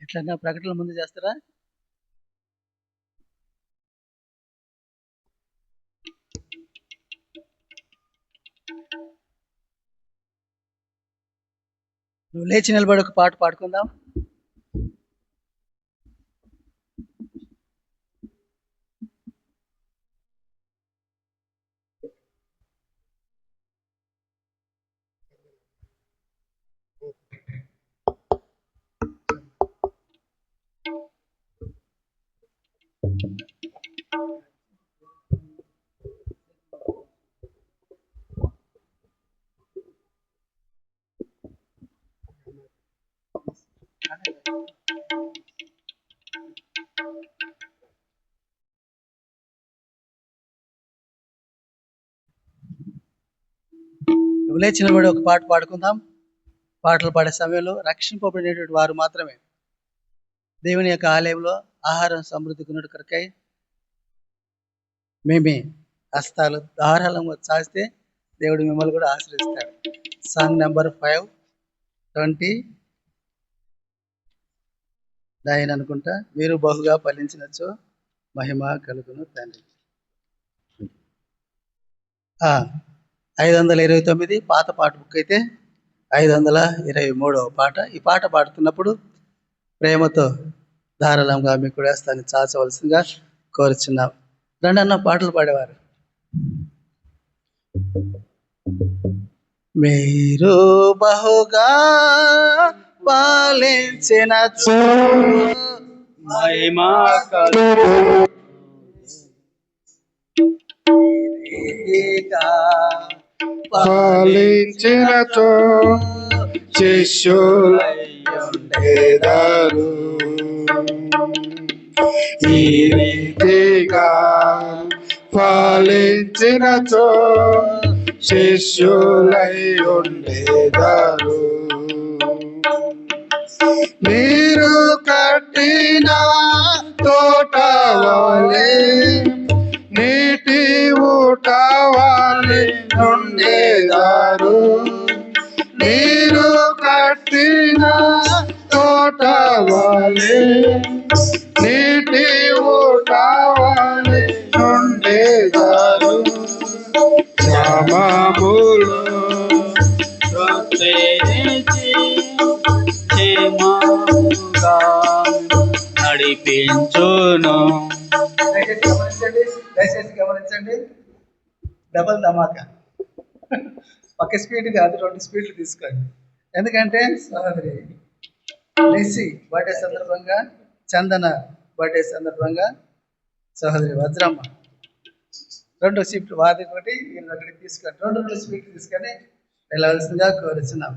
ఎట్లా ప్రకటనల ముందు చేస్తారా? నువ్వు లేచి నిలబడి ఒక పాట పాడుకుందాం. నువ్వు లేచి నిలబడి ఒక పాట పాడుకుందాం. పాటలు పాడే సమయంలో రక్షింపబడినటువంటి వారు మాత్రమే దేవుని యొక్క ఆలయంలో ఆహారం సమృద్ధి కొనుడు కొరకై మేమే హస్తాలు ధారాళంగా చాస్తే దేవుడు మిమ్మల్ని కూడా ఆశ్రయిస్తాడు. సాంగ్ నెంబర్ 5:20 అనుకుంటా. మీరు బహుగా ఫలించినచో మహిమ కలుగును తండ్రి. 529 పాత పాట బుక్ అయితే 523వ పాట. ఈ పాట పాడుతున్నప్పుడు ప్రేమతో ధారాళంగా మీకు కూడా స్థాన్ని చాచవలసిందిగా కోరుచున్నాం. రెండన్న పాటలు పాడేవారు. మీరు బహుగా పాలించిన మహిమా పాలించినతో శిష్యులయ్యుండెదరు. ఈ రీతిగా పాలించినతో శిష్యులయ్యుండెదరు. మీరు కట్టిన తోట వలె నీటి ఊట వలె ఉండేదారు. మీరు కట్టిన తోట వలె నీటి ఊట వలె ఉండేదారు. క్షమాములు నడిపించును. దయచేసి గమనించండి. డబల్ ధమాకా. ఒక స్పీడ్ కాదు, 2 స్పీడ్లు తీసుకోండి. ఎందుకంటే సహోదరి లెస్సీ బర్త్డే సందర్భంగా, చందన బర్త్డే సందర్భంగా సహోదరి వజ్రమ్మ 2 షిఫ్ట్ వాది ఒకటి వీళ్ళు ఒకటి తీసుకోండి. 2 స్పీడ్లు తీసుకొని వెళ్ళవలసిందిగా కోరుచున్నాం.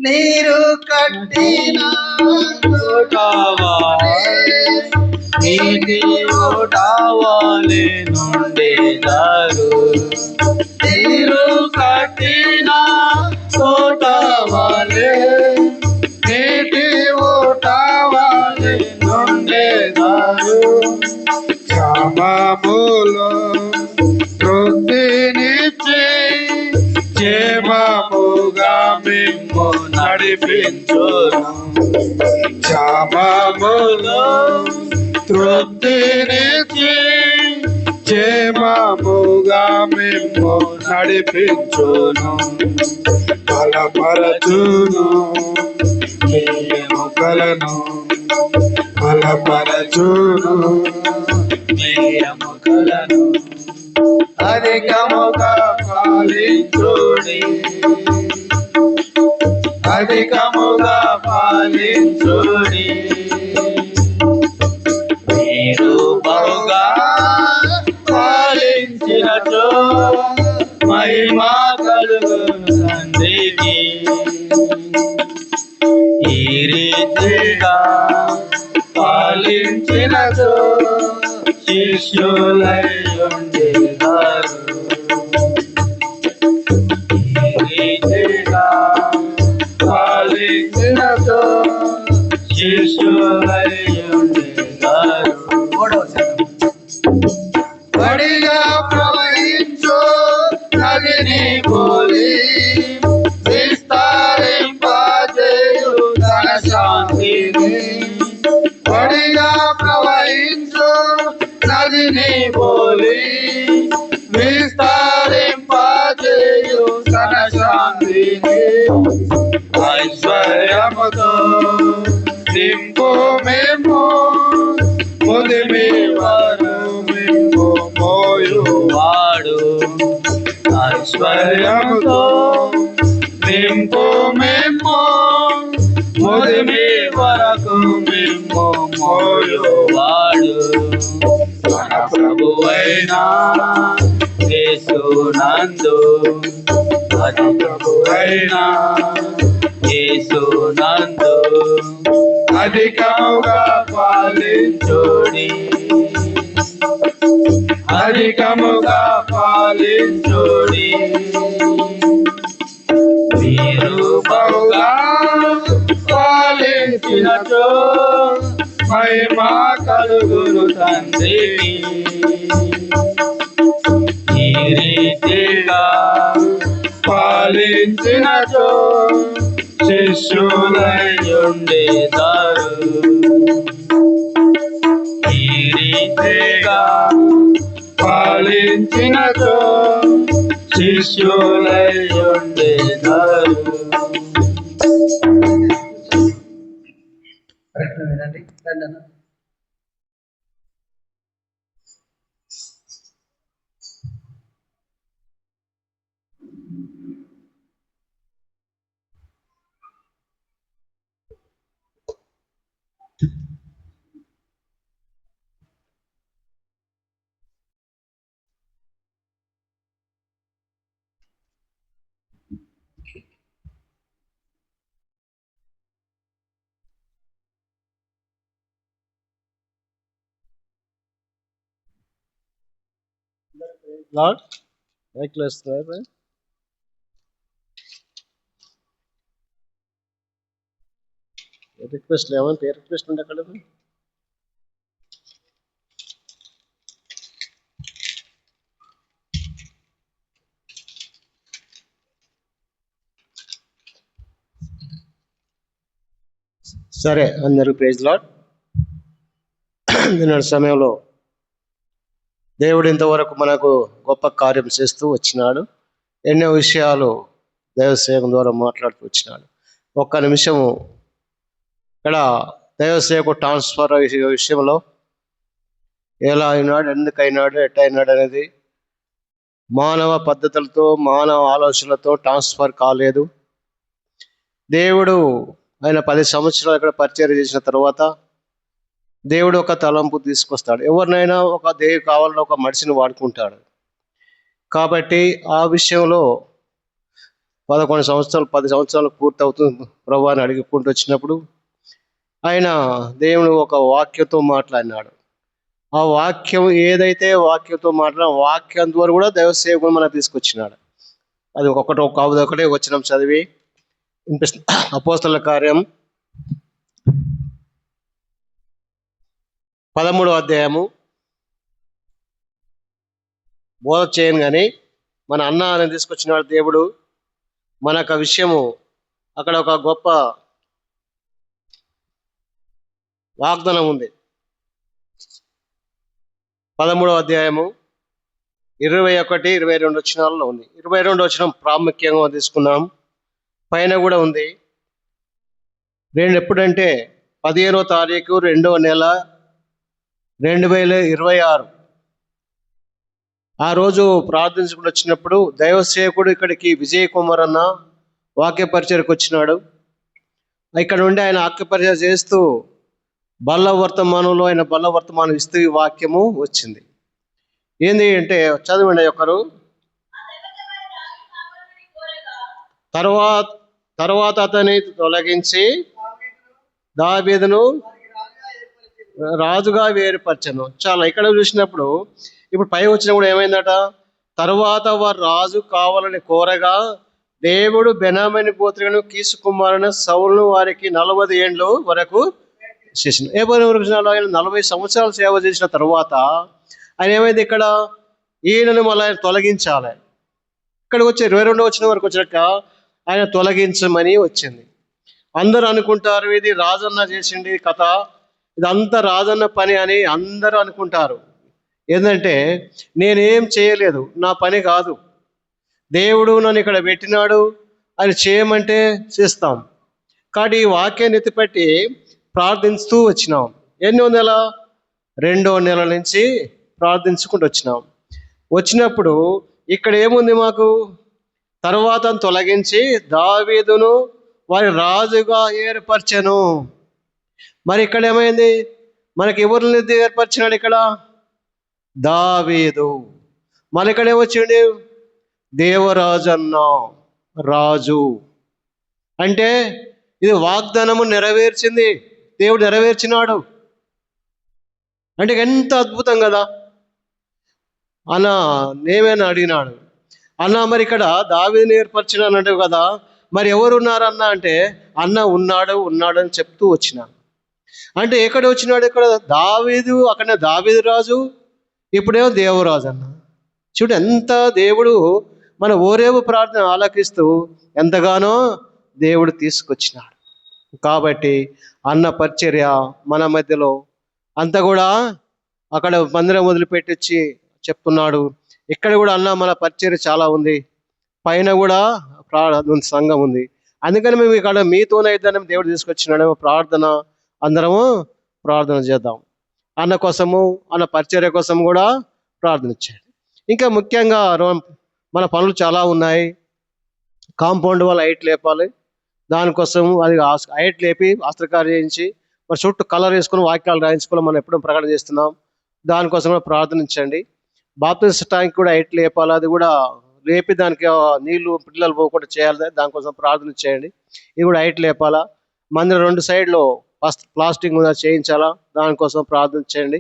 నీరు కట్టిన నీటి ఓటావలే నుండేదారు. నీరు కట్టిన ఓటావలే నీటి ఓటావలే నుండేదారు. క్షమాములో తృప్తినిచ్చి క్షేమముగా మిమ్ము నడిపించును. క్షమాములో తృప్తినిచ్చి క్షేమముగా మిమ్ము నడిపించును. బలపరచును మీ ఎముకలను, బలపరచును మీ ఎముకలను. అధికముగా పాలించుడి, అధికముగా పాలించుడి. మీరు బహుగా పాలించినచో మహిమా కలుగును తండ్రికి. ఈ రీతిగా పాలించినచో శిష్యులయ్యుండెదరు. ఈ రీతిగా పాలించినచో శిష్యులయ్యుండెదరు. బడిగా ప్రవహించు నదిని పోలి విస్తరింపజేయు తన శాంతిని. మదిమి వరకు మిమ్ము మోయువాడు ఐశ్వర్యముతో నింపు మిమ్ము మదిమి వరకు మిమ్ము మోయువాడు మన ప్రభువైన యేసునందు అది ప్రభువైన యేసునందు అధికముగా పాలించుడి అధికముగా పాలించుడి మీరు బహుగా పాలించినచో మహిమా కలుగును తండ్రికి ఈ రీతిగా పాలించినచో శిష్యులై ఉండేదారు ఈ రీతిగా పాలించినచో శిష్యులై ఉండేదారు. వినండి రండి అన్న. Lord, reckless driver. రిక్వెస్ట్ లేవంటే ఏ రిక్వెస్ట్ ఉండే అక్కడ సరే అందరూ ప్రైజ్ లార్డ్. నిన్న సమయంలో దేవుడు ఇంతవరకు మనకు గొప్ప కార్యం చేస్తూ వచ్చినాడు. ఎన్నో విషయాలు దైవసేవకుని ద్వారా మాట్లాడుతూ వచ్చినాడు. ఒక్క నిమిషము ఇక్కడ దైవసేవకు ట్రాన్స్ఫర్ విషయంలో ఎలా అయినాడు, ఎందుకు అయినాడు, ఎట్టయినాడు అనేది మానవ పద్ధతులతో మానవ ఆలోచనలతో ట్రాన్స్ఫర్ కాలేదు. దేవుడు ఆయన 10 సంవత్సరాలు ఇక్కడ పరిచయం చేసిన తర్వాత దేవుడు ఒక తలంపు తీసుకొస్తాడు. ఎవరినైనా ఒక దేవుడు కావాలని ఒక మనిషిని వాడుకుంటాడు. కాబట్టి ఆ విషయంలో 11 సంవత్సరాలు 10 సంవత్సరాలు పూర్తవుతుంది ప్రభు అని అడుగుకుంటూ వచ్చినప్పుడు ఆయన దేవుడు ఒక వాక్యంతో మాట్లాడినాడు. ఆ వాక్యం ఏదైతే వాక్యంతో మాట్లాడిన వాక్యం ద్వారా కూడా దైవ సేవకుడు మనకు తీసుకొచ్చినాడు. అది ఒకటే వచనం చదివి వినిపిస్తుంది. అపోస్తలుల కార్యం 13వ అధ్యాయము. బోధ చేయను కానీ మన అన్న అని తీసుకొచ్చినాడు దేవుడు. మనకు ఆ విషయము అక్కడ ఒక గొప్ప వాగ్దానం ఉంది. 13వ అధ్యాయము 21, 22 వచనాల్లో ఉంది. 22 వచనం ప్రాముఖ్యంగా తీసుకున్నాం. పైన కూడా ఉంది. ఎప్పుడంటే 15వ తారీఖు 2వ నెల 2026 ఆ రోజు ప్రార్థించుకుని వచ్చినప్పుడు దైవ సేవకుడు ఇక్కడికి విజయ్ కుమార్ అన్న వాక్య పరిచయకు వచ్చినాడు. ఇక్కడ నుండి ఆయన వాక్య పరిచయం చేస్తూ బల్ల వర్తమానంలో ఆయన బల్ల వర్తమానం ఇస్తూ ఈ వాక్యము వచ్చింది. ఏంది అంటే చదవండి ఒకరు. తర్వాత అతని తొలగించి దావీదును రాజుగా వేరుపరచను. చాలా ఇక్కడ చూసినప్పుడు ఇప్పుడు పై వచ్చిన కూడా ఏమైందట, తరువాత వారు రాజు కావాలని కోరగా దేవుడు బెనామీని గోత్రికును కీసు కుమారుని సౌలును వారికి 40 ఏండ్లు వరకు చేసిన. ఏ 40 సంవత్సరాలు సేవ చేసిన తర్వాత ఆయన ఏమైంది, ఇక్కడ ఈయనను మళ్ళీ ఆయన తొలగించాలి. ఇక్కడికి వచ్చి 22 వచ్చిన వరకు వచ్చినాక ఆయన తొలగించమని వచ్చింది. అందరూ అనుకుంటారు ఇది రాజన్న చేసింది కథ, ఇదంతా రాజన్న పని అని అందరూ అనుకుంటారు. ఏంటంటే నేనేం చేయలేదు, నా పని కాదు, దేవుడు నన్ను ఇక్కడ పెట్టినాడు, ఆయన చేయమంటే చేస్తాం. కాబట్టి ఈ వాక్యాన్ని ఎత్తిపెట్టి ప్రార్థిస్తూ వచ్చినాం. ఎన్ని వందల 2వ నెల నుంచి ప్రార్థించుకుంటూ వచ్చినప్పుడు ఇక్కడ ఏముంది మాకు? తర్వాత తొలగించి దావీదును వారి రాజుగా ఏర్పరచెను. మరి ఇక్కడ ఏమైంది? మనకి ఎవరిని ఏర్పరిచినాడు? ఇక్కడ దావీదు. మళ్ళీ ఇక్కడ ఏమొచ్చింది? దేవరాజు అన్నా, రాజు. అంటే ఇది వాగ్దానము నెరవేర్చింది, దేవుడు నెరవేర్చినాడు. అంటే ఎంత అద్భుతం కదా. అన్న నేమేనా అడిగినాడు, అన్న మరి ఇక్కడ దావీదుని ఏర్పరిచినానంటే కదా, మరి ఎవరు ఉన్నారన్న అంటే అన్న ఉన్నాడు అని చెప్తూ వచ్చినాడు. అంటే ఎక్కడ వచ్చినాడు? ఇక్కడ దావీదు, అక్కడ దావీదు రాజు, ఇప్పుడేమో దేవరాజు అన్న. చూడు ఎంత దేవుడు మన ఓరేవు ప్రార్థన ఆలకిస్తూ ఎంతగానో దేవుడు తీసుకొచ్చినాడు. కాబట్టి అన్న పరిచర్య మన మధ్యలో అంతా కూడా అక్కడ మందిరం వదిలిపెట్టి చెప్తున్నాడు. ఇక్కడ కూడా అన్న మన పరిచర్య చాలా ఉంది, పైన కూడా సంఘం ఉంది. అందుకని మేము ఇక్కడ మీతోనే ఇద్దరం దేవుడు తీసుకొచ్చినాడు. ప్రార్థన అందరము ప్రార్థన చేద్దాం. అన్న కోసము, అన్న పరిచర్య కోసం కూడా ప్రార్థన చేయండి. ఇంకా ముఖ్యంగా మన పనులు చాలా ఉన్నాయి. కాంపౌండ్ వాళ్ళు హైట్ లేపాలి, దానికోసం అది హైట్ లేపి వస్త్రకార్యం చేయించి మరి చుట్టూ కలర్ వేసుకొని వాక్యాలు రాయించుకోవాలి. మనం ఎప్పుడూ ప్రకటన చేస్తున్నాం, దానికోసం కూడా ప్రార్థనించండి. బాప్తిస్ట్ ట్యాంక్ కూడా హైట్ లేపాలి, అది కూడా లేపి దానికి నీళ్లు పిల్లలు పోకుండా చేయాలి, దానికోసం ప్రార్థన చేయండి. ఇది కూడా హైట్ లేపాలా. మందిరం 2 సైడ్లో ప్లాస్టిక్ మీద చేయించాలా, దానికోసం ప్రార్థన చేయండి.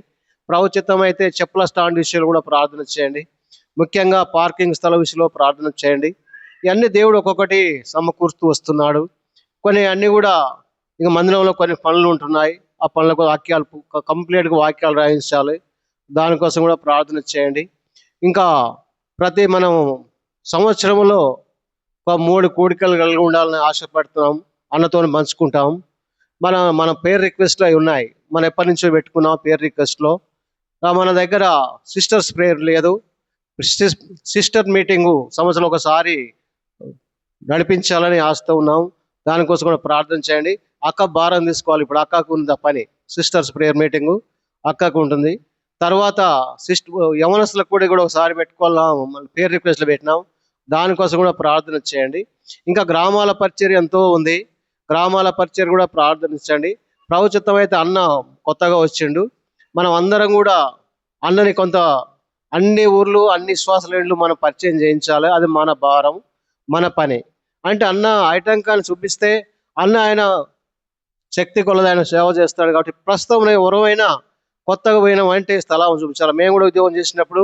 ప్రభుత్వం అయితే చెప్పుల స్టాండ్ విషయంలో కూడా ప్రార్థన చేయండి. ముఖ్యంగా పార్కింగ్ స్థల విషయంలో ప్రార్థన చేయండి. ఇవన్నీ దేవుడు ఒక్కొక్కటి సమకూరుస్తూ వస్తున్నాడు. కొన్ని అన్నీ కూడా ఇక మందిరంలో కొన్ని పనులు ఉంటున్నాయి, ఆ పనులకు వాక్యాలు కంప్లీట్గా వాక్యాలు రాయించాలి, దానికోసం కూడా ప్రార్థన చేయండి. ఇంకా మనం సంవత్సరంలో ఒక 3 కూడికలు కలిగి ఉండాలని ఆశపడుతున్నాం, అన్నతో పంచుకుంటాం. మన పేరు రిక్వెస్ట్లు అవి ఉన్నాయి, మనం ఎప్పటి నుంచో పెట్టుకున్నాం పేరు రిక్వెస్ట్లో. మన దగ్గర సిస్టర్స్ ప్రేయర్ లేదు, సిస్టర్ మీటింగు సంవత్సరం ఒకసారి నడిపించాలని ఆశతో ఉన్నాం, దానికోసం కూడా ప్రార్థన చేయండి. అక్క భారం తీసుకోవాలి, ఇప్పుడు అక్కకు ఉంది ఆ పని, సిస్టర్స్ ప్రేయర్ మీటింగు అక్కకు ఉంటుంది. తర్వాత యవనస్తులకు కూడా ఒకసారి పెట్టుకోవాలా, పేరు రిక్వెస్ట్లు పెట్టినాం, దానికోసం కూడా ప్రార్థన చేయండి. ఇంకా గ్రామాల పరిచర్య ఎంతో ఉంది, గ్రామాల పరిచర్య కూడా ప్రార్థనించండి. ప్రభుత్వం అయితే అన్న కొత్తగా వచ్చిండు, మనం అందరం కూడా అన్నని కొంత అన్ని ఊర్లు అన్ని విశ్వాసాలు మనం పరిచయం చేయించాలి, అది మన భారం, మన పని. అంటే అన్న ఐటంకాన్ని చూపిస్తే అన్న ఆయన శక్తి కొలది ఆయన సేవ చేస్తాడు. కాబట్టి ప్రస్తుతం ఎవరైనా కొత్తగా పోయినాం అంటే స్థలం చూపించాలి. మేము కూడా ఉద్యోగం చేసినప్పుడు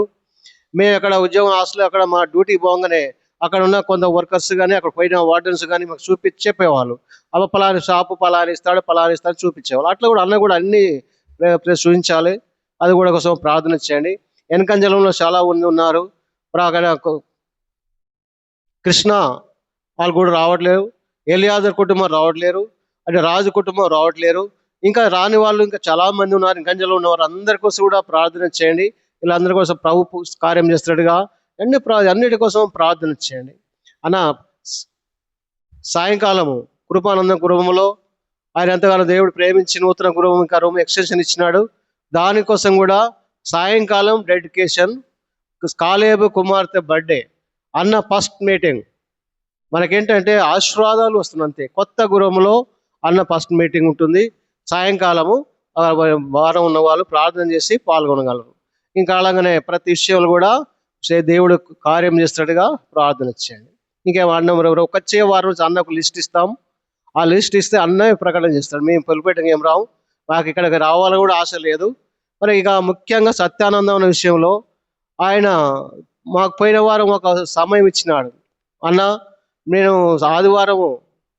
మేము అక్కడ ఉద్యోగం హాస్టల్ అక్కడ మా డ్యూటీ పోగానే అక్కడ ఉన్న కొంత వర్కర్స్ కానీ అక్కడ పోయిన వార్డెన్స్ కానీ మాకు చెప్పేవాళ్ళు, అవ పలాని షాపు పలానిస్తాడు చూపించేవాళ్ళు. అట్లా కూడా అన్న కూడా అన్ని చూపించాలి, అది కూడా కోసం ప్రార్థన చేయండి. వెనకంజలంలో చాలా మంది ఉన్నారు, కృష్ణ వాళ్ళు కూడా రావట్లేరు, ఎలియాజర్ కుటుంబం రావట్లేరు, అంటే రాజు కుటుంబం రావట్లేరు, ఇంకా రాని వాళ్ళు ఇంకా చాలా మంది ఉన్నారు. వెనకంజలో ఉన్నవారు అందరి కోసం కూడా ప్రార్థన చేయండి. వీళ్ళందరి కోసం ప్రభు కార్యం చేస్తున్నట్టుగా అన్నిటి కోసం ప్రార్థన చేయండి. అన్న సాయంకాలము కృపానందం కుటుంబంలో ఆయన ఎంతగానో దేవుడు ప్రేమించి నూతన కుటుంబం ఇంకా రూమ్ ఎక్స్టెన్షన్ ఇచ్చినాడు, దానికోసం కూడా సాయంకాలం డెడికేషన్, కాలేబు కుమార్తె బర్త్డే, అన్న ఫస్ట్ మీటింగ్. మనకేంటంటే ఆశీర్వాదాలు వస్తున్నాయి అంతే. కొత్త గృహంలో అన్న ఫస్ట్ మీటింగ్ ఉంటుంది, సాయంకాలము వారం ఉన్న వాళ్ళు ప్రార్థన చేసి పాల్గొనగలరు. ఇంకా అలాగనే ప్రతి విషయంలో కూడా దేవుడు కార్యం చేస్తున్నట్టుగా ప్రార్థన చేయండి. ఇంకేమో అన్నం వచ్చే వారం అన్నకు లిస్ట్ ఇస్తాం, ఆ లిస్ట్ ఇస్తే అన్నే ప్రకటన చేస్తాడు. మేము పొలిపేటకి ఏం రాము, మాకు ఇక్కడికి రావాలని కూడా ఆశ లేదు. మరి ఇక ముఖ్యంగా సత్యానందం అనే విషయంలో ఆయన మాకు పోయిన వారం ఒక సమయం ఇచ్చినాడు. అన్న నేను ఆదివారం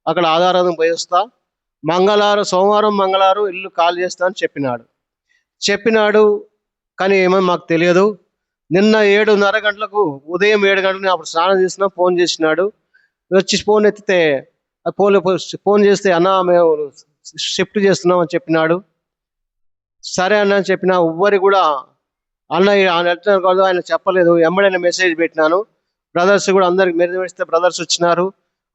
అక్కడ ఆధారం పోయి వస్తా, సోమవారం మంగళవారం ఇల్లు ఖాళీ చేస్తా అని చెప్పినాడు. కానీ ఏమో మాకు తెలియదు. నిన్న 7:30 గంటలకు, ఉదయం 7 గంటలకు అప్పుడు స్నానం చేసినా ఫోన్ చేసినాడు. వచ్చి ఫోన్ ఎత్తితే ఫోన్ చేస్తే అన్న మేము షిఫ్ట్ చేస్తున్నాం అని చెప్పినాడు. సరే అన్న అని చెప్పిన, ఎవ్వరి కూడా అన్న ఆయన చెప్పలేదు. ఎంబడైనా మెసేజ్ పెట్టినాను, బ్రదర్స్ కూడా అందరికి మెరిస్తే బ్రదర్స్ వచ్చినారు,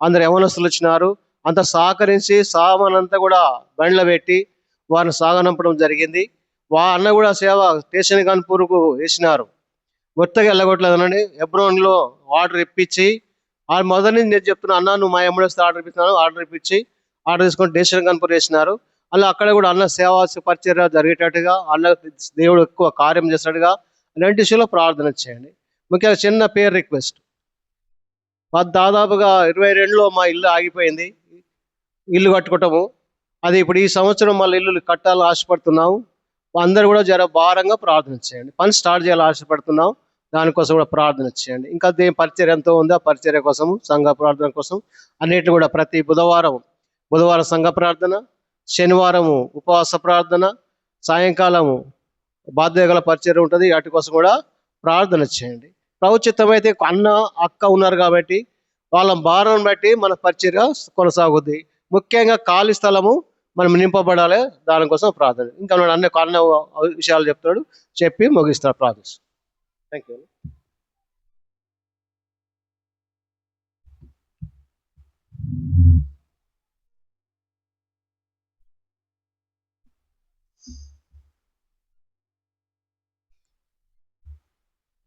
అందరు యవనస్తులు వచ్చినారు, అంత సహకరించి సామానంతా కూడా బండ్లో పెట్టి వారిని సాగనంపడం జరిగింది. అన్న కూడా సేవ స్టేషన్ కాన్పూర్కు వేసినారు. కొత్తగా వెళ్ళగొట్టలేదనండి. హెబ్రోన్లో ఆర్డర్ ఇప్పించి మొదటి నుంచి నేను చెప్తున్నా, అన్న నువ్వు మా ఎంబడేస్తే ఆర్డర్ ఇప్పిస్తున్నాను, ఆర్డర్ ఇప్పించి ఆర్డర్ తీసుకొని స్టేషన్ కాన్పూర్ వేసినారు. అలా అక్కడ కూడా అన్న సేవా పరిచర్య జరిగేటట్టుగా, అన్న దేవుడు ఎక్కువ కార్యం చేసినట్టుగా అలాంటి విషయంలో ప్రార్థన చేయండి. ముఖ్యంగా చిన్న పేరు రిక్వెస్ట్. దాదాపుగా 22లో మా ఇల్లు ఆగిపోయింది, ఇల్లు కట్టుకోవటము. అది ఇప్పుడు ఈ సంవత్సరం మళ్ళీ ఇల్లు కట్టాలని ఆశపడుతున్నాము. అందరూ కూడా జర భారంగా ప్రార్థన చేయండి. పని స్టార్ట్ చేయాలని ఆశపడుతున్నాం, దానికోసం కూడా ప్రార్థన చేయండి. ఇంకా పరిచర్య ఎంతో ఉంది, ఆ పరిచర్య కోసము, సంఘ ప్రార్థన కోసం అన్నిటి కూడా ప్రతి బుధవారం సంఘ ప్రార్థన, శనివారము ఉపవాస ప్రార్థన, సాయంకాలము బాధ్యత గల పరిచర్య ఉంటుంది. వాటి కోసం కూడా ప్రార్థన చేయండి. ప్రభుత్వమైతే అన్న అక్క ఉన్నారు కాబట్టి వాళ్ళ భారం బట్టి మన పరిచర్య కొనసాగుద్ది. ముఖ్యంగా ఖాళీ స్థలము మనం నింపబడాలి, దానికోసం ప్రార్థన. ఇంకా అన్న విషయాలు చెప్తాడు, చెప్పి ముగిస్తాడు ప్రార్థన. Thank you.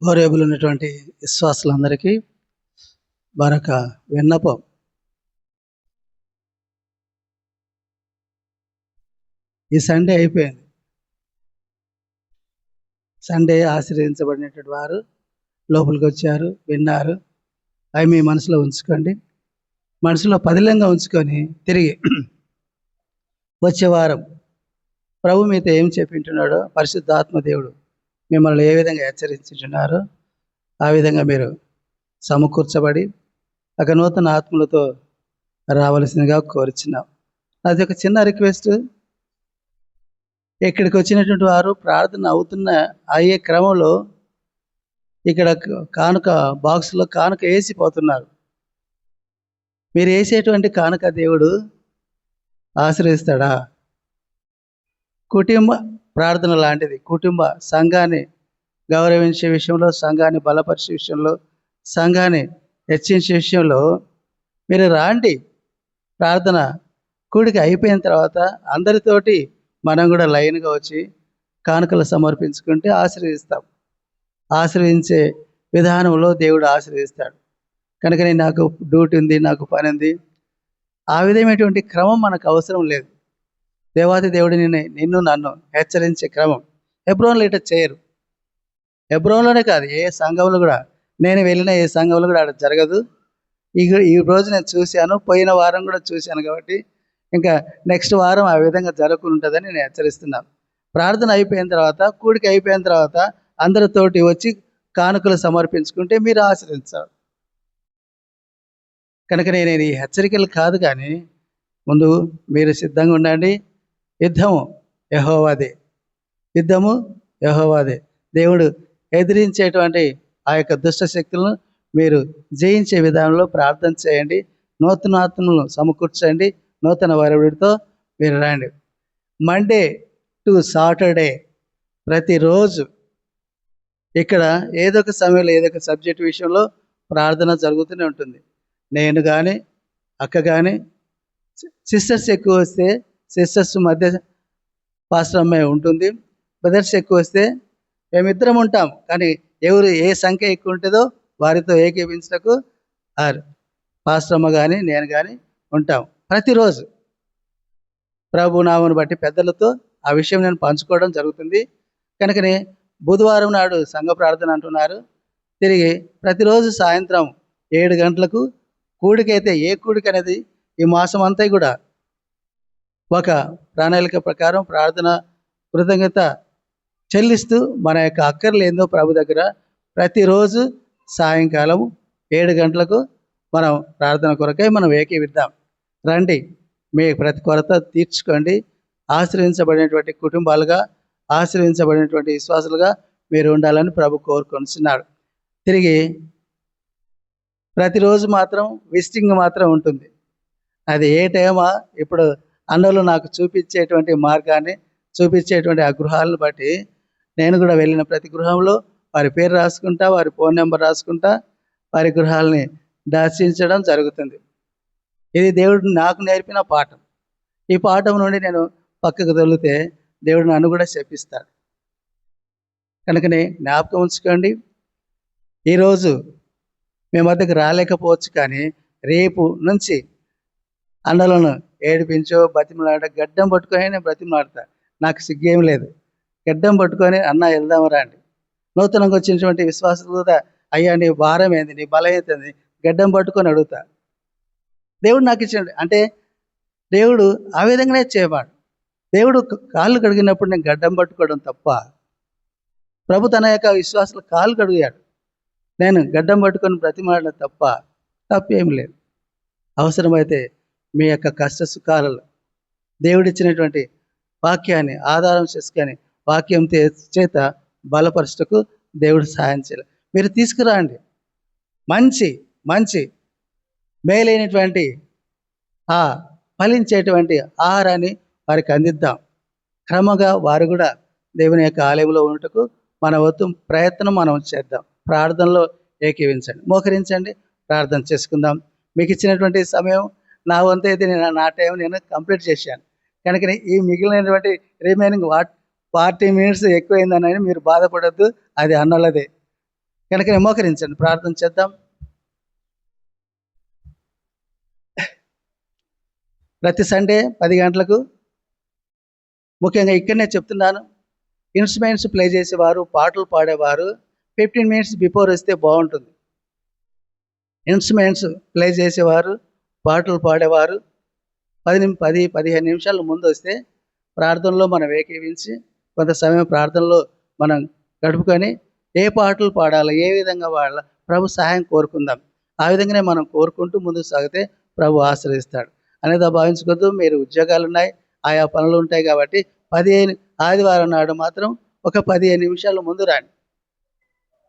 గౌరవబులు ఉన్నటువంటి విశ్వాసులందరికీ మరొక విన్నపం. ఈ సండే అయిపోయింది. సండే ఆశీర్వదించబడినటువంటి వారు లోపలికి వచ్చారు, విన్నారు. అవి మీ మనసులో ఉంచుకోండి, మనసులో పదిలంగా ఉంచుకొని తిరిగి వచ్చే వారం ప్రభు మీతో ఏం చెప్పింటున్నాడో, పరిశుద్ధాత్మ దేవుడు మిమ్మల్ని ఏ విధంగా హెచ్చరించున్నారో ఆ విధంగా మీరు సమకూర్చబడి ఒక నూతన ఆత్మలతో రావలసిందిగా కోరుచున్నాం. అది ఒక చిన్న రిక్వెస్ట్. ఇక్కడికి వచ్చినటువంటి వారు ప్రార్థన అయ్యే క్రమంలో ఇక్కడ కానుక బాక్స్లో కానుక వేసిపోతున్నారు. మీరు వేసేటువంటి కానుక దేవుడు ఆశీర్వదిస్తాడా? కుటుంబ ప్రార్థన లాంటిది. కుటుంబ సంఘాన్ని గౌరవించే విషయంలో, సంఘాన్ని బలపరిచే విషయంలో, సంఘాన్ని హెచ్చించే విషయంలో మీరు రాండి. ప్రార్థన కూడిక అయిపోయిన తర్వాత అందరితోటి మనం కూడా లైన్గా వచ్చి కానుకలు సమర్పించుకుంటే ఆశీర్వదిస్తాం. ఆశీర్వదించే విధానంలో దేవుడు ఆశీర్వదిస్తాడు. కనుకనే నాకు డ్యూటీ ఉంది, నాకు పని ఉంది, ఆ విధమైనటువంటి క్రమం మనకు అవసరం లేదు. దేవాది దేవుడు నిన్ను నన్ను హెచ్చరించే క్రమం హెబ్రోన్లో ఇట్లా చేయరు. హెబ్రోన్లోనే కాదు, ఏ సంఘంలో కూడా, నేను వెళ్ళిన ఏ సంఘంలో కూడా అక్కడ జరగదు. ఈ రోజు నేను చూశాను, పోయిన వారం కూడా చూశాను కాబట్టి ఇంకా నెక్స్ట్ వారం ఆ విధంగా జరగకుంటుందని నేను హెచ్చరిస్తున్నాను. ప్రార్థన అయిపోయిన తర్వాత, కూడిక అయిపోయిన తర్వాత అందరితోటి వచ్చి కానుకలు సమర్పించుకుంటే మీరు ఆశీర్వదించాలి. కనుక నేను ఈ హెచ్చరికలు కాదు, కానీ ముందు మీరు సిద్ధంగా ఉండండి. యుద్ధము యెహోవాదే. దేవుడు ఎదిరించేటువంటి ఆ యొక్క దుష్ట శక్తులను మీరు జయించే విధానంలో ప్రార్థన చేయండి. నూతన ఆత్మలను సమకూర్చండి. నూతన వరవుడితో మీరు రండి. మండే టు సాటర్డే ప్రతిరోజు ఇక్కడ ఏదో ఒక సమయంలో ఏదో ఒక సబ్జెక్ట్ విషయంలో ప్రార్థన జరుగుతూనే ఉంటుంది. నేను కానీ, అక్క కానీ, సిస్టర్స్ ఎక్కువ వస్తే సిస్టర్స్ మధ్య పాస్టర్ అమ్మాయి ఉంటుంది, బ్రదర్స్ ఎక్కువ వస్తే మేమిద్దరం ఉంటాం. కానీ ఎవరు ఏ సంఖ్య ఎక్కువ ఉంటుందో వారితో ఏకీపించటకు పాస్టర్ అమ్మ కానీ నేను కానీ ఉంటాం. ప్రతిరోజు ప్రభునామను బట్టి పెద్దలతో ఆ విషయం నేను పంచుకోవడం జరుగుతుంది. కనుకనే బుధవారం నాడు సంఘ ప్రార్థన అంటున్నారు. తిరిగి ప్రతిరోజు సాయంత్రం 7 గంటలకు కూడికైతే, ఏ కూడిక అనేది ఈ మాసం అంతా కూడా ఒక ప్రణాళిక ప్రకారం ప్రార్థన కృతజ్ఞత చెల్లిస్తూ మన యొక్క అక్కర్లు ఏందో ప్రభు దగ్గర ప్రతిరోజు సాయంకాలం 7 గంటలకు మనం ప్రార్థన కొరకై మనం ఏకీవిద్దాం. రండి, మీ ప్రతి కొరత తీర్చుకోండి. ఆశ్రయించబడినటువంటి కుటుంబాలుగా, ఆశ్రయించబడినటువంటి విశ్వాసులుగా మీరు ఉండాలని ప్రభు కోరుకొనిచున్నాడు. తిరిగి ప్రతిరోజు మాత్రం విజిటింగ్ మాత్రం ఉంటుంది. అది ఏ టైమా ఇప్పుడు అన్నలు నాకు చూపించేటువంటి మార్గాన్ని, చూపించేటువంటి ఆ గృహాలను బట్టి నేను కూడా వెళ్ళిన ప్రతి గృహంలో వారి పేరు రాసుకుంటా, వారి ఫోన్ నెంబర్ రాసుకుంటా, వారి గృహాలని దర్శించడం జరుగుతుంది. ఇది దేవుడు నాకు నేర్పిన పాఠం. ఈ పాఠం నుండి నేను పక్కకు తొలితే దేవుడు నన్ను కూడా శపిస్తాడు. కనుకనే జ్ఞాపకం ఉంచుకోండి, ఈరోజు మీ మధ్యకు రాలేకపోవచ్చు, కానీ రేపు నుంచి అన్నలను ఏడిపించో బతిమలాడ గడ్డం పట్టుకొని నేను బ్రతిమలాడతా. నాకు సిగ్గేం లేదు. గడ్డం పట్టుకొని అన్న వెళ్దాం రండి. నూతనంగా వచ్చినటువంటి విశ్వాసం కూడా, అయ్యా నీ భారం ఏంది, నీ బలం ఏంది, గడ్డం పట్టుకొని అడుగుతా. దేవుడు నాకు ఇచ్చాడు అంటే దేవుడు ఆ విధంగానే చేయవాడు. దేవుడు కాళ్ళు కడిగినప్పుడు నేను గడ్డం పట్టుకోవడం తప్ప, ప్రభు తన యొక్క విశ్వాసాలు కాళ్ళు కడిగాడు, నేను గడ్డం పట్టుకొని బ్రతిమాడడం తప్ప తప్పేం లేదు. అవసరమైతే మీ యొక్క కష్ట సుఖాలలో దేవుడిచ్చినటువంటి వాక్యాన్ని ఆధారం చేసుకొని వాక్యం చేత బలపరచుటకు దేవుడు సహాయం చేయాలి. మీరు తీసుకురండి, మంచి మంచి మేలైనటువంటి ఆ ఫలించేటువంటి ఆహారాన్ని వారికి అందిద్దాం. క్రమంగా వారు కూడా దేవుని యొక్క ఆలయంలో ఉండటకు మన వద్దు ప్రయత్నం మనం చేద్దాం. ప్రార్థనలో ఏకీవించండి, మోకరించండి, ప్రార్థన చేసుకుందాం. మీకు ఇచ్చినటువంటి సమయం నా వంతు అయితే నా టైం నేను కంప్లీట్ చేశాను. కనుక ఈ మిగిలినటువంటి రిమైనింగ్ 40 minutes ఎక్కువైందని మీరు బాధపడద్దు, అది అన్నలదే. కనుక మోకరించండి, ప్రార్థన చేద్దాం. ప్రతి సండే 10 గంటలకు, ముఖ్యంగా ఇక్కడనే చెప్తున్నాను, ఇన్స్ట్రుమెంట్స్ ప్లే చేసేవారు, పాటలు పాడేవారు 15 minutes బిఫోర్ వస్తే బాగుంటుంది. ఇన్స్ట్రుమెంట్స్ ప్లే చేసేవారు, పాటలు పాడేవారు 10-15 నిమిషాల ముందు వస్తే ప్రార్థనలో మనం ఏకీవించి కొంత సమయం ప్రార్థనలో మనం గడుపుకొని ఏ పాటలు పాడాలో, ఏ విధంగా వాడాలో ప్రభు సహాయం కోరుకుందాం. ఆ విధంగానే మనం కోరుకుంటూ ముందుకు సాగితే ప్రభు ఆశ్రయిస్తాడు అనేది భావించుకోవద్దు. మీరు ఉద్యోగాలు ఉన్నాయి, ఆయా పనులు ఉంటాయి కాబట్టి 15 ఆదివారం నాడు మాత్రం ఒక 15 నిమిషాల ముందు రండి.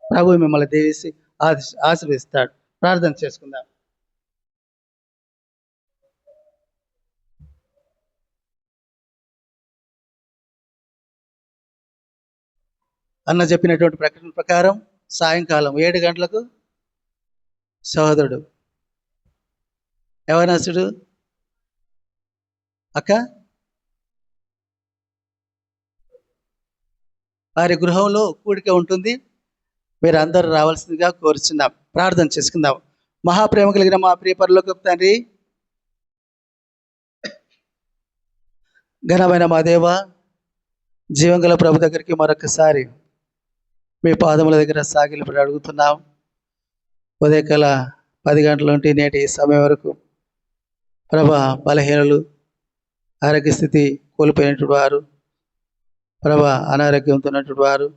ప్రభు మిమ్మల్ని దీవించి ఆశీర్వదిస్తాడు. ప్రార్థన చేసుకుందాం. అన్న చెప్పినటువంటి ప్రకటన ప్రకారం సాయంకాలం 7 గంటలకు సహోదరుడు యవనస్తుడు అక్క వారి గృహంలో కూడిక ఉంటుంది. మీరు అందరూ రావాల్సిందిగా కోరుచున్నాం. ప్రార్థన చేసుకుందాం. మహాప్రేమ కలిగిన మా ప్రియ పరలోకపు తండ్రి, ఘనమైన మా దేవ, జీవంగల ప్రభు దగ్గరికి మరొకసారి మీ పాదముల దగ్గర సాగిలపడి అడుగుతున్నాం. ఉదయకాల 10 గంటల నుండి నేటి సమయం వరకు ప్రభా బలహీనలు, ఆరోగ్య స్థితి కోల్పోయినటువంటి వారు, ప్రభా అనారోగ్యంతో ఉన్నటువంటి వారు,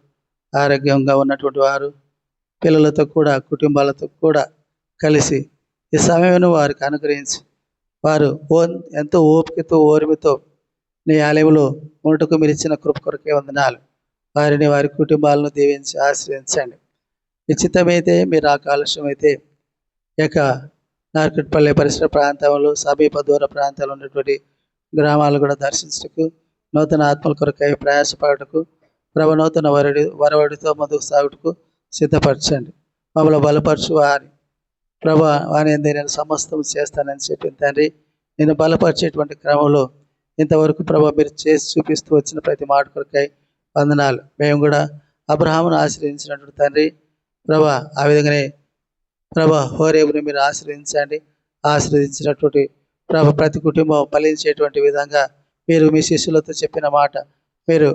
ఆరోగ్యంగా ఉన్నటువంటి వారు, పిల్లలతో కూడా కుటుంబాలతో కూడా కలిసి ఈ సమయంలో వారికి అనుగ్రహించి వారు ఎంతో ఓపికతో ఓర్మితో నీ ఆలయంలో ఉండటకు మీరు ఇచ్చిన కృప కొరకే వందనాలు. వారిని వారి కుటుంబాలను దీవించి ఆశ్రయించండి. నిశ్చితమైతే మీరు ఆ కాలుష్యం అయితే ఇక నార్కట్పల్లి పరిసర ప్రాంతంలో, సమీప దూర ప్రాంతాల్లో ఉన్నటువంటి గ్రామాలు కూడా దర్శించటకు, నూతన ఆత్మల కొరకై ప్రయాసపడటకు, ప్రభు నూతన వరవడితో ముందుకు సాగుటకు సిద్ధపరచండి. మమ్మల్ని బలపరచు వారి ప్రభా వాని నేను సమస్తం చేస్తానని చెప్పిన తండ్రి, నేను బలపరిచేటువంటి క్రమంలో ఇంతవరకు ప్రభా మీరు చేసి చూపిస్తూ వచ్చిన ప్రతి మాట కొరకై వందనాలు. మేము కూడా అబ్రహామును ఆశ్రయించినటువంటి తండ్రి ప్రభా, ఆ విధంగానే ప్రభా హోరేబుని మీరు ఆశ్రయించండి. ఆశ్రయించినటువంటి ప్రభా ప్రతి కుటుంబం ఫలించేటువంటి విధంగా మీరు మీ శిష్యులతో చెప్పిన మాట మీరు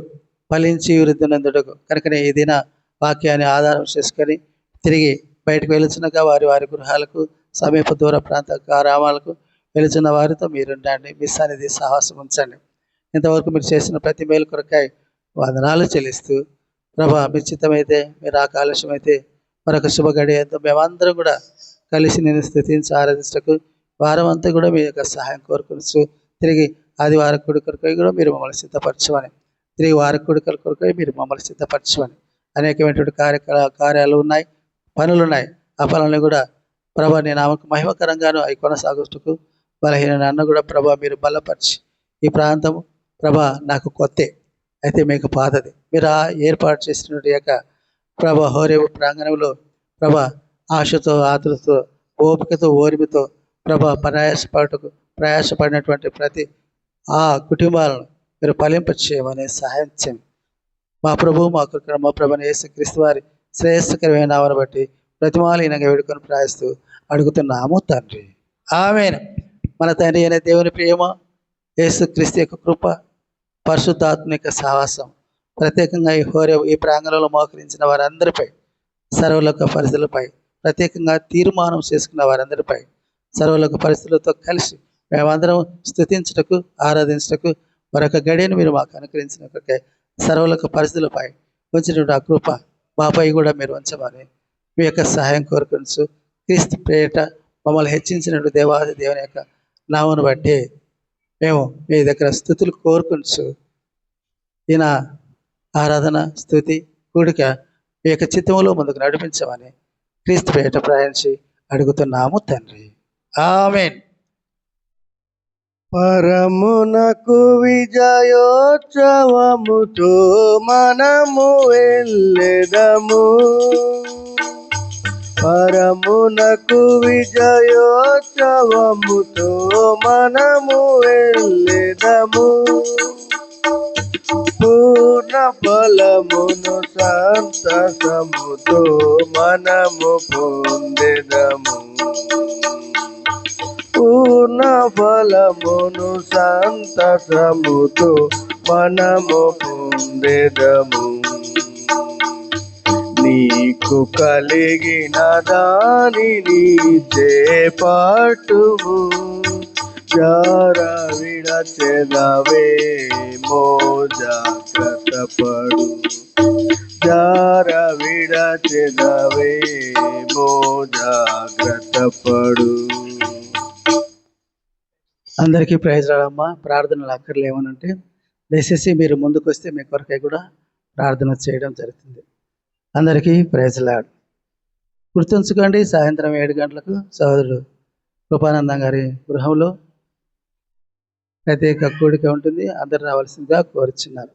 ఫలించి వృద్ధి నందుటకు కనుకనే ఈ దిన వాక్యాన్ని ఆధారం చేసుకొని తిరిగి బయటకు వెళుచున్నగా వారి వారి గృహాలకు, సమీప దూర ప్రాంత గ్రామాలకు వెళుచున్న వారితో మీరుండండి. మీ సన్నిధి సాహసం ఉంచండి. ఇంతవరకు మీరు చేసిన ప్రతి మేలు కొరకై వందనాలు చెల్లిస్తూ ప్రభా మీ చిత్తమైతే, మీరు ఆ కాలుష్యమైతే మరొక శుభ గడియతో మేమందరం కూడా కలిసి నేను స్థితించి ఆరాధించటకు వారం అంతా కూడా మీ యొక్క సహాయం కోరుకొనచ్చు. తిరిగి ఆదివారం కొడుకై కూడా మీరు మమ్మల్ని సిద్ధపరచమని, తిరిగి వార కొడుకల కొరకై మీరు మమ్మల్ని సిద్ధపరచమని, అనేకమైనటువంటి కార్యాలు ఉన్నాయి, పనులు ఉన్నాయి. ఆ పనులను కూడా ప్రభా నేను ఆమెకు మహిమకరంగాను అవి కొనసాగుటకు బలహీన అన్న కూడా ప్రభా మీరు బలపరిచి, ఈ ప్రాంతం ప్రభా నాకు కొత్తే అయితే మీకు పాతది, మీరు ఆ ఏర్పాటు చేసినటువంటి యొక్క ప్రభా హోరేబు ప్రాంగణంలో ప్రభా ఆశతో, ఆతులతో, ఓపికతో, ఓర్మితో ప్రభా ప్రయాసపడినటువంటి ప్రతి ఆ కుటుంబాలను మీరు ఫలింప చేయమని సహాయం చేయండి. మా ప్రభు మా ప్రభుని యేసుక్రీస్తు వారి శ్రేయస్కరమైన నామమును బట్టి ప్రతిమాలీనంగా వేడుకొని ప్రాయిస్తూ అడుగుతున్నాము తండ్రి. ఆమేన్. మన తండ్రి అయిన దేవుని ప్రేమ, యేసుక్రీస్తు యొక్క కృప, పరిశుద్ధాత్మిక సహవాసం ప్రత్యేకంగా ఈ ప్రాంగణంలో మోకరించిన వారందరిపై, సర్వలోక పరిస్థితులపై, ప్రత్యేకంగా తీర్మానం చేసుకున్న వారందరిపై, సర్వలోక పరిస్థితులతో కలిసి మేమందరం స్తుతించుటకు, ఆరాధించుటకు మరొక గడియను మీరు మాకు అనుగ్రహించినట్లయితే సర్వలోక పరిస్థితులపై ఉంచినటువంటి ఆ కృప మాపై కూడా మీరు ఉంచమని మీ యొక్క సహాయం కోరుకొనచ్చు. క్రీస్తు ప్రేట మమ్మల్ని హెచ్చించినట్టు దేవాది దేవుని యొక్క నామమును బట్టి మేము మీ దగ్గర స్తుతులు కోరుకొనచ్చు. ఈయన ఆరాధన, స్తుతి, కూడిక మీ యొక్క చిత్తములో ముందుకు నడిపించమని క్రీస్తు ప్రేట ప్రయాణించి అడుగుతున్నాము తండ్రి. ఆమేన్. పరమునకు విజయోత్సవముతో మనము వెళ్ళెదము. పరమునకు విజయోత్సవముతో మనము వెళ్ళెదము. పూర్ణ ఫలమును సంతసముతో మనము పొందెదము. పూర్ణ ఫలమును సంతసముతో మనము పొందెదము. నీకు కలిగిన దానిని చేపట్టుము. జార విడచెదవేమో జాగ్రత్త పడు. జార విడచెదవేమో జాగ్రత్త పడు. అందరికీ ప్రైజ్ రాడమ్మా. ప్రార్థనలు అక్కర్లు ఏమనంటే దయచేసి మీరు ముందుకు వస్తే మీ కొరకై కూడా ప్రార్థన చేయడం జరుగుతుంది. అందరికీ ప్రైజ్ లాడ్. గుర్తుంచుకోండి, సాయంత్రం 7 గంటలకు సహోదరుడు కృపానందం గారి గృహంలో ప్రత్యేక కూడిక ఉంటుంది. అందరు రావాల్సిందిగా కోరుచున్నారు.